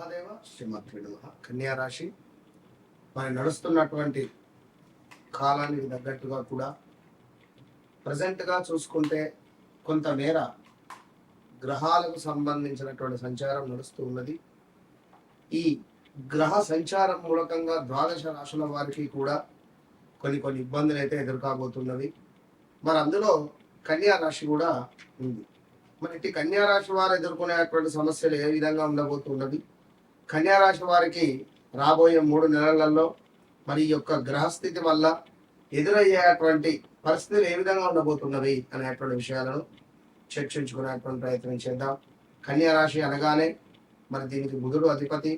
మహాదేవ శ్రీమాత్రి నమః. కన్యా రాశి మరి నడుస్తున్నటువంటి కాలానికి తగ్గట్టుగా కూడా ప్రజెంట్గా చూసుకుంటే కొంతమేర గ్రహాలకు సంబంధించినటువంటి సంచారం నడుస్తూ ఉన్నది. ఈ గ్రహ సంచారం మూలకంగా ద్వాదశ రాశుల వారికి కూడా కొన్ని ఇబ్బందులు అయితే ఎదుర్కోబోతున్నవి. మరి అందులో కన్యా రాశి కూడా ఉంది. మరి ఇటు కన్యా రాశి వారు ఎదుర్కొనేటువంటి సమస్యలు ఏ విధంగా ఉండబోతున్నది, కన్యా రాశి వారికి రాబోయే 3 నెలలలో మరి ఈ యొక్క గ్రహస్థితి వల్ల ఎదురయ్యేటువంటి పరిస్థితులు ఏ విధంగా ఉండబోతున్నవి అనేటువంటి విషయాలను చర్చించుకునేటువంటి ప్రయత్నం చేద్దాం. కన్యా రాశి అనగానే మరి దీనికి బుధుడు అధిపతి,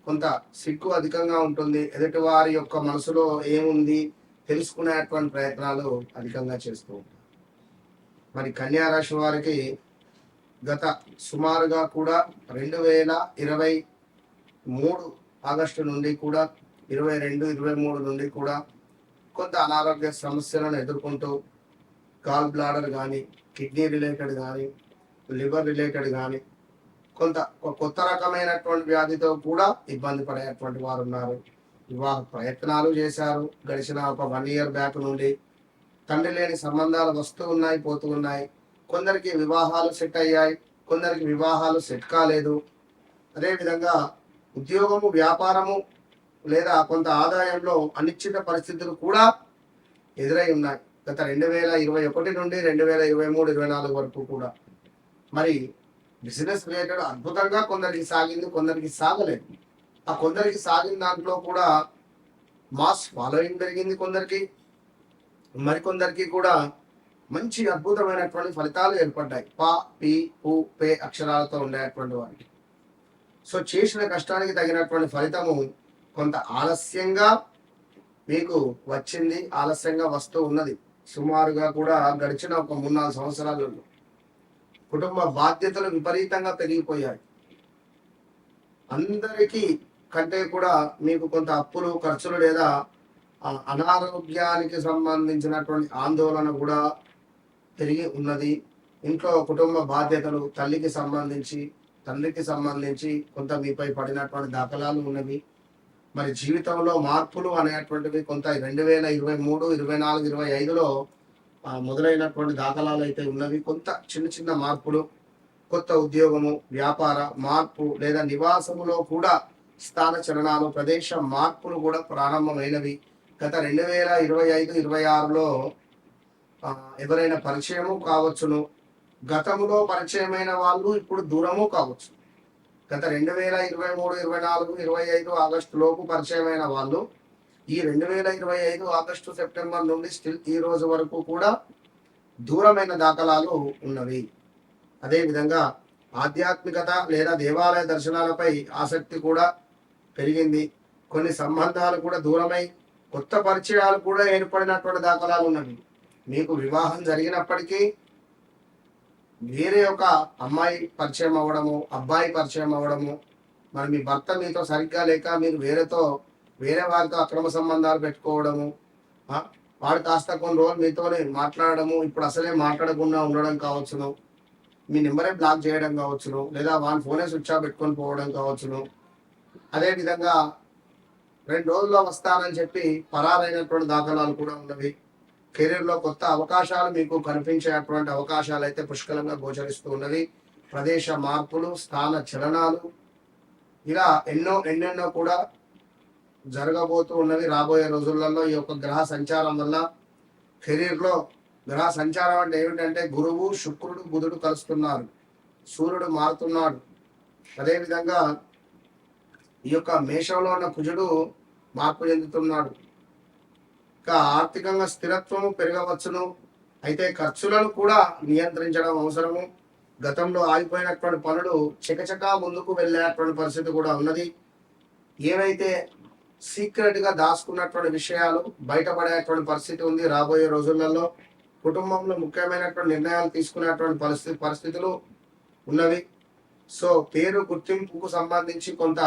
కొంత సిగ్గు అధికంగా ఉంటుంది. ఎదుటి వారి యొక్క మనసులో ఏముంది తెలుసుకునేటువంటి ప్రయత్నాలు అధికంగా చేస్తూ ఉంటారు. మరి కన్యా రాశి వారికి గత సుమారుగా కూడా 2023 ఆగస్టు నుండి కూడా 22-23 నుండి కూడా కొంత అనారోగ్య సమస్యలను ఎదుర్కొంటూ గాల్ బ్లాడర్ కానీ, కిడ్నీ రిలేటెడ్ కానీ, లివర్ రిలేటెడ్ కానీ కొంత కొత్త రకమైనటువంటి వ్యాధితో కూడా ఇబ్బంది పడేటువంటి వారు ఉన్నారు. వివాహ ప్రయత్నాలు చేశారు. గడిచిన ఒక 1 ఇయర్ బ్యాక్ నుండి తండ్రి లేని సంబంధాలు వస్తూ ఉన్నాయి, పోతూ ఉన్నాయి. కొందరికి వివాహాలు సెట్ అయ్యాయి, కొందరికి వివాహాలు సెట్ కాలేదు. అదేవిధంగా ఉద్యోగము, వ్యాపారము లేదా కొంత ఆదాయంలో అనిశ్చిత పరిస్థితులు కూడా ఎదురై ఉన్నాయి. గత 2021 నుండి 2023-24 వరకు కూడా మరి బిజినెస్ రిలేటెడ్ అద్భుతంగా కొందరికి సాగింది, కొందరికి సాగలేదు. ఆ కొందరికి సాగిన దాంట్లో కూడా మాస్ ఫాలోయింగ్ పెరిగింది కొందరికి, మరికొందరికి కూడా మంచి అద్భుతమైనటువంటి ఫలితాలు ఏర్పడ్డాయి. ప, పి, పు, పే అక్షరాలతో ఉండేటువంటి వారికి. సో చేసిన కష్టానికి తగినటువంటి ఫలితము కొంత ఆలస్యంగా మీకు వచ్చింది, ఆలస్యంగా వస్తూ ఉన్నది. సుమారుగా కూడా గడిచిన ఒక 3-4 సంవత్సరాలలో కుటుంబ బాధ్యతలు విపరీతంగా పెరిగిపోయాయి. అందరికీ కంటే కూడా మీకు కొంత అప్పులు, ఖర్చులు లేదా అనారోగ్యానికి సంబంధించినటువంటి ఆందోళన కూడా పెరిగి ఉన్నది. ఇంట్లో కుటుంబ బాధ్యతలు తల్లికి సంబంధించి, తండ్రికి సంబంధించి కొంత మీపై పడినటువంటి దాఖలాలు ఉన్నవి. మరి జీవితంలో మార్పులు అనేటువంటివి కొంత 2023, 24, 25లో మొదలైనటువంటి దాఖలాలు అయితే ఉన్నవి. కొంత చిన్న మార్పులు, కొత్త ఉద్యోగము, వ్యాపార మార్పు లేదా నివాసములో కూడా స్థాన చలనాలు, ప్రదేశ మార్పులు కూడా ప్రారంభమైనవి. గత 2025-26లో ఎవరైనా పరిచయము కావచ్చును, గతంలో పరిచయమైన వాళ్ళు ఇప్పుడు దూరము కావచ్చు. గత 2023, 24, 25 ఆగస్టు లోపు పరిచయమైన వాళ్ళు ఈ 2025 ఆగస్టు, సెప్టెంబర్ నుండి స్టిల్ ఈ రోజు వరకు కూడా దూరమైన దాఖలాలు ఉన్నవి. అదేవిధంగా ఆధ్యాత్మికత లేదా దేవాలయ దర్శనాలపై ఆసక్తి కూడా పెరిగింది. కొన్ని సంబంధాలు కూడా దూరమై కొత్త పరిచయాలు కూడా ఏర్పడినటువంటి దాఖలాలు ఉన్నవి. మీకు వివాహం జరిగినప్పటికీ వేరే ఒక అమ్మాయి పరిచయం అవ్వడము, అబ్బాయి పరిచయం అవ్వడము, మరి మీ భర్త మీతో సరిగ్గా లేక మీరు వేరే వారితో అక్రమ సంబంధాలు పెట్టుకోవడము, వాడు కాస్త కొన్ని రోజులు మీతోనే మాట్లాడడము, ఇప్పుడు అసలే మాట్లాడకుండా ఉండడం కావచ్చును, మీ నెంబరే బ్లాక్ చేయడం కావచ్చును, లేదా వాని ఫోనే స్విచ్ ఆఫ్ పెట్టుకొని పోవడం కావచ్చును. అదేవిధంగా 2 రోజుల్లో వస్తానని చెప్పి పరారైనటువంటి దాఖలాలు కూడా ఉన్నవి. కెరీర్లో కొత్త అవకాశాలు మీకు కనిపించేటువంటి అవకాశాలు అయితే పుష్కలంగా గోచరిస్తూ ఉన్నవి. ప్రదేశ మార్పులు, స్థాన చలనాలు, ఇలా ఎన్నెన్నో కూడా జరగబోతూ ఉన్నవి రాబోయే రోజులలో. ఈ యొక్క గ్రహ సంచారం వల్ల కెరీర్లో, గ్రహ సంచారం అంటే ఏమిటంటే గురువు, శుక్రుడు, బుధుడు కలుస్తున్నారు, సూర్యుడు మారుతున్నాడు. అదేవిధంగా ఈ యొక్క మేషంలో ఉన్న కుజుడు మార్పు చెందుతున్నాడు. ఇంకా ఆర్థికంగా స్థిరత్వము పెరగవచ్చును. అయితే ఖర్చులను కూడా నియంత్రించడం అవసరము. గతంలో ఆగిపోయినటువంటి పనులు చకచకా ముందుకు వెళ్ళేటువంటి పరిస్థితి కూడా ఉన్నది. ఏవైతే సీక్రెట్గా దాచుకున్నటువంటి విషయాలు బయటపడేటువంటి పరిస్థితి ఉంది రాబోయే రోజులలో. కుటుంబంలో ముఖ్యమైనటువంటి నిర్ణయాలు తీసుకునేటువంటి పరిస్థితులు ఉన్నవి. సో పేరు గుర్తింపుకు సంబంధించి కొంత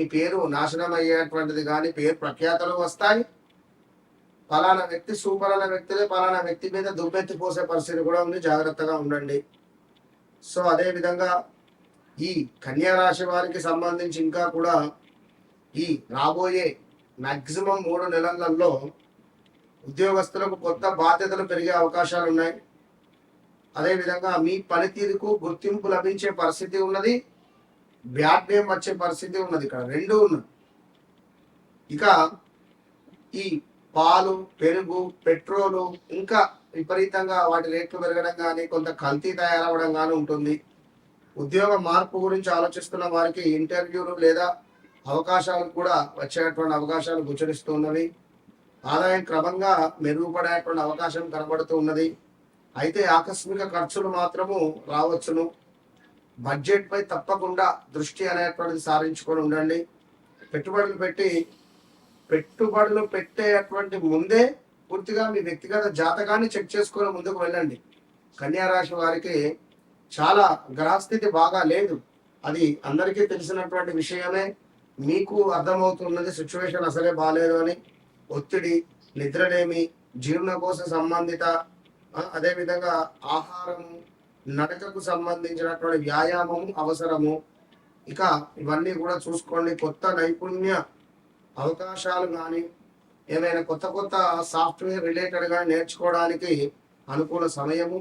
ఈ పేరు నాశనం అయ్యేటువంటిది కానీ, పేరు ప్రఖ్యాతలు వస్తాయి. పలానా వ్యక్తి సూపర్ అనే వ్యక్తులే పలానా వ్యక్తి మీద దుమ్మెత్తి పోసే పరిస్థితి కూడా ఉంది, జాగ్రత్తగా ఉండండి. సో అదే విధంగా ఈ కన్యా రాశి వారికి సంబంధించి ఇంకా కూడా ఈ రాబోయే మాక్సిమం 3 నెలలలో ఉద్యోగస్తులకు కొత్త బాధ్యతలు పెరిగే అవకాశాలు ఉన్నాయి. అదేవిధంగా మీ పనితీరుకు గుర్తింపు లభించే పరిస్థితి ఉన్నది, బ్యాడ్ నేమ్ వచ్చే పరిస్థితి ఉన్నది. ఇక్కడ రెండు ఉన్నది. ఇక ఈ పాలు, పెరుగు, పెట్రోలు ఇంకా విపరీతంగా వాటి రేట్లు పెరగడం కానీ, కొంత కల్తీ తయారవడం కానీ ఉంటుంది. ఉద్యోగ మార్పు గురించి ఆలోచిస్తున్న వారికి ఇంటర్వ్యూలు లేదా అవకాశాలు కూడా వచ్చేటువంటి అవకాశాలు గోచరిస్తున్నవి. ఆదాయం క్రమంగా మెరుగుపడేటువంటి అవకాశం కనబడుతూ ఉన్నది. అయితే ఆకస్మిక ఖర్చులు మాత్రము రావచ్చును. బడ్జెట్ పై తప్పకుండా దృష్టి అనేటువంటిది సారించుకొని ఉండండి. పెట్టుబడులు పెట్టేటువంటి ముందే పూర్తిగా మీ వ్యక్తిగత జాతకాన్ని చెక్ చేసుకొని ముందుకు వెళ్ళండి. కన్యా రాశి వారికి చాలా గ్రహస్థితి బాగా లేదు, అది అందరికీ తెలిసినటువంటి విషయమే. మీకు అర్థమవుతున్నది సిచ్యువేషన్ అసలే బాగాలేదు అని. ఒత్తిడి, నిద్రలేమి, జీర్ణకోశ సంబంధిత, అదేవిధంగా ఆహారము, నడకకు సంబంధించినటువంటి వ్యాయామం అవసరము. ఇక ఇవన్నీ కూడా చూసుకోండి. కొత్త నైపుణ్య అవకాశాలు కానీ, ఏమైనా కొత్త సాఫ్ట్వేర్ రిలేటెడ్గా నేర్చుకోవడానికి అనుకూల సమయము.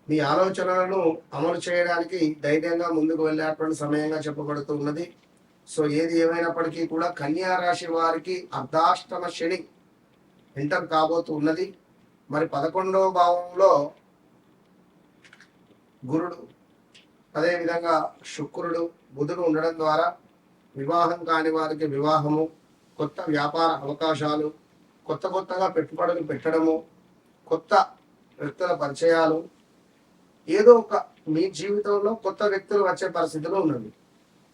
మీ ఆలోచనలను అమలు చేయడానికి ధైర్యంగా ముందుకు వెళ్ళేటువంటి సమయంగా చెప్పబడుతూ ఉన్నది. సో ఏది ఏమైనప్పటికీ కూడా కన్యా రాశి వారికి అర్ధాష్టమ శని ఎంటర్ కాబోతూ ఉన్నది. మరి 11వ భావంలో గురుడు, అదేవిధంగా శుక్రుడు, బుధుడు ఉండడం ద్వారా వివాహం కాని వారికి వివాహము, కొత్త వ్యాపార అవకాశాలు, కొత్తగా పెట్టుబడులు పెట్టడము, కొత్త వ్యక్తుల పరిచయాలు, ఏదో ఒక మీ జీవితంలో కొత్త వ్యక్తులు వచ్చే పరిస్థితిలో ఉన్నది.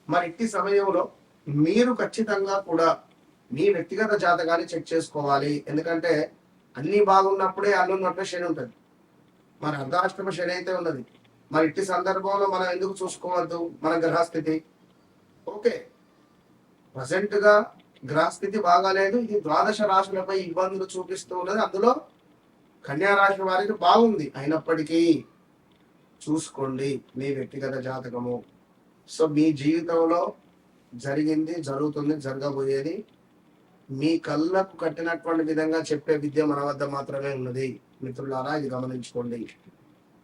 మరి ఇట్టి సమయంలో మీరు ఖచ్చితంగా కూడా మీ వ్యక్తిగత జాతకాన్ని చెక్ చేసుకోవాలి. ఎందుకంటే అన్ని బాగున్నప్పుడే అన్నున్నప్పుడే శని ఉంటుంది. మరి అర్ధాష్టమ శని అయితే ఉన్నది. మరి ఇట్టి సందర్భంలో మనం ఎందుకు చూసుకోవద్దు మన గ్రహస్థితి? ఓకే, ప్రజెంట్ గా గ్రహస్థితి బాగాలేదు, ఇది ద్వాదశ రాశులపై ఇబ్బందులు చూపిస్తూ ఉన్నది. అందులో కన్యా రాశి వారికి బాగుంది. అయినప్పటికీ చూసుకోండి మీ వ్యక్తిగత జాతకము. సో మీ జీవితంలో జరిగింది, జరుగుతుంది, జరగబోయేది మీ కళ్ళకు కట్టినటువంటి విధంగా చెప్పే విద్య మన వద్ద మాత్రమే ఉన్నది. మిత్రులారా, ఇది గమనించుకోండి.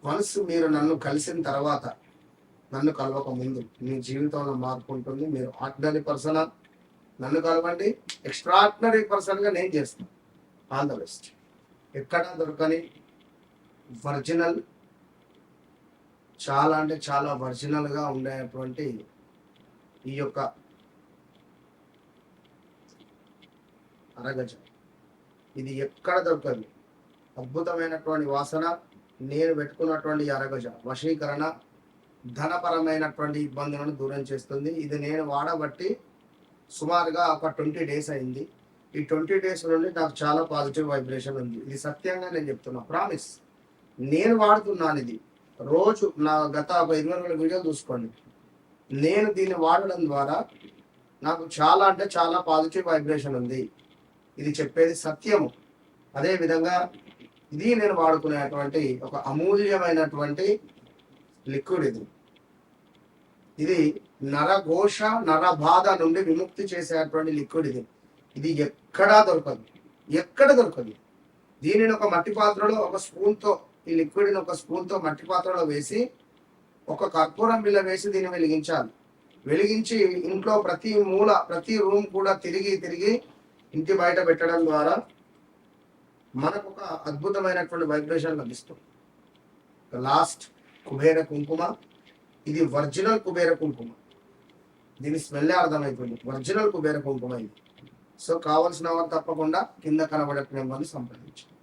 వన్స్ మీరు నన్ను కలిసిన తర్వాత, నన్ను కలవక ముందు మీ జీవితంలో మార్పు ఉంటుంది. మీరు ఆర్డినరీ పర్సన్, నన్ను కలవండి, ఎక్స్ట్రాడినరీ పర్సన్గా నేను చేస్తాను. All the best. ఎక్కడా దొరకని ఒరిజినల్, చాలా అంటే చాలా ఒరిజినల్గా ఉండేటువంటి ఈ యొక్క అరగజ, ఇది ఎక్కడ దొరకదు. అద్భుతమైనటువంటి వాసన. నేను పెట్టుకున్నటువంటి అరగజ వశీకరణ, ధనపరమైనటువంటి ఇబ్బందులను దూరం చేస్తుంది. ఇది నేను వాడబట్టి సుమారుగా ఒక 20 days అయింది. ఈ 20 days నుండి నాకు చాలా పాజిటివ్ వైబ్రేషన్ ఉంది. ఇది సత్యంగా నేను చెప్తున్నా, ప్రామిస్. నేను వాడుతున్నాను ఇది రోజు. నా గత 20 వీడియోలు చూసుకోండి. నేను దీన్ని వాడడం ద్వారా నాకు చాలా అంటే చాలా పాజిటివ్ వైబ్రేషన్ ఉంది. ఇది చెప్పేది సత్యము. అదేవిధంగా ఇది నేను వాడుకునేటువంటి ఒక అమూల్యమైనటువంటి లిక్విడ్. ఇది నరఘోష, నరబాధ నుండి విముక్తి చేసేటువంటి లిక్విడ్. ఇది ఎక్కడా దొరకదు. దీనిని ఒక మట్టి పాత్రలో ఒక స్పూన్తో, ఈ లిక్విడ్ని ఒక స్పూన్తో మట్టి పాత్రలో వేసి ఒక కర్పూరం బిళ్ళ వేసి దీన్ని వెలిగించాలి. వెలిగించి ఇంట్లో ప్రతి మూల, ప్రతి రూమ్ కూడా తిరిగి ఇంటి బయట పెట్టడం ద్వారా మనకు ఒక అద్భుతమైనటువంటి వైబ్రేషన్ లభిస్తుంది. లాస్ట్ కుబేర కుంకుమ. ఇది ఒరిజినల్ కుబేర కుంకుమ. దీని స్మెల్లే అర్థమైపోయింది, ఒరిజినల్ కుబేర కుంకుమ ఇది. సో కావాల్సిన వారు తప్పకుండా కింద కనబడే నెంబర్ని సంప్రదించండి.